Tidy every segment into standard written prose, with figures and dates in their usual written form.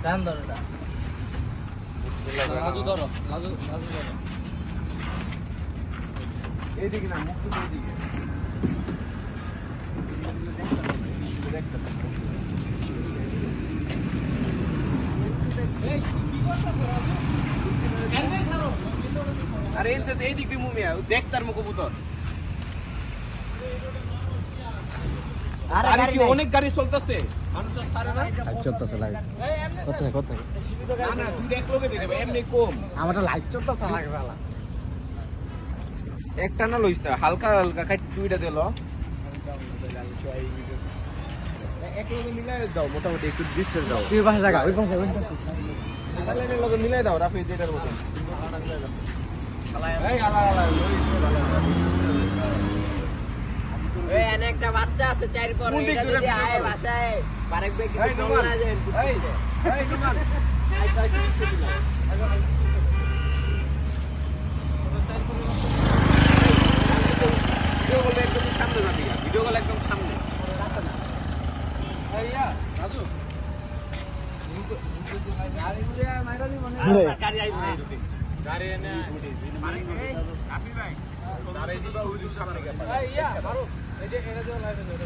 ডান ধরো এটা লাজু ধরো লাজু লাজু ধরো এইদিকে না মুখ তো এইদিকে আরে এইদিক দিয়ে মুমিয়া দেখ তার মুখ কবুতর আরে কি অনেক গাড়ি চলতেছে মানুষ ছাড়ে না চলতেছে লাইট কত না না তুই দেখ লোকে দেখবে এমনি কম আমারটা লাইট চলতেছে লাগবে না একটা না লইস না হালকা হালকা খাই টুইটা দিল এক লগে মিলাই দাও মোটামুটি একটু ডিস্টেন্স দাও তুই পাশে জায়গা ওই পাশে তাহলে এর লগে মিলাই দাও রাফি যেটার মতো এই আলা আলা লইস এই এনে একটা বাচ্চা আছে চার পর এটা যদি আয় বাসায় বারেক বে কিছু চল না যায় এই এই নুমান আইসা কি দিলা ভিডিও কল একদম সামনে যাবি ভিডিও কল একদম সামনে আইয়া রাজু গাড়ি আই ভাই গাড়ি এনে মানে কাপি ভাই গাড়ি দিবা ওই সামনে গিয়ে এই ইয়া মারো এই যে এনে দাও লাইভে দাও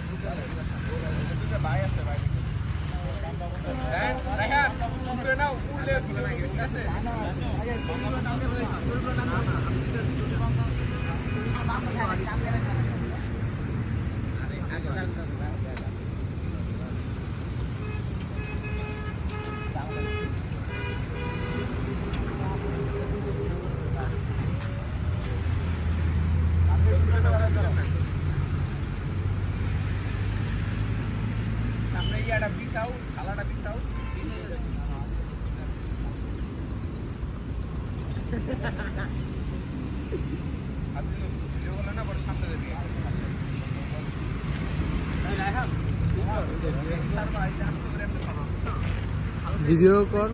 দুটো ভাই আছে ভাই হ্যাঁ দেখা শুনবে না উঠলে ঠিক আছে সামনে গিয়ে একটা বিছাও ছালাটা বিছাও আপনি ভিডিও করলেন না পরে সামনে দেবে ভিডিও কর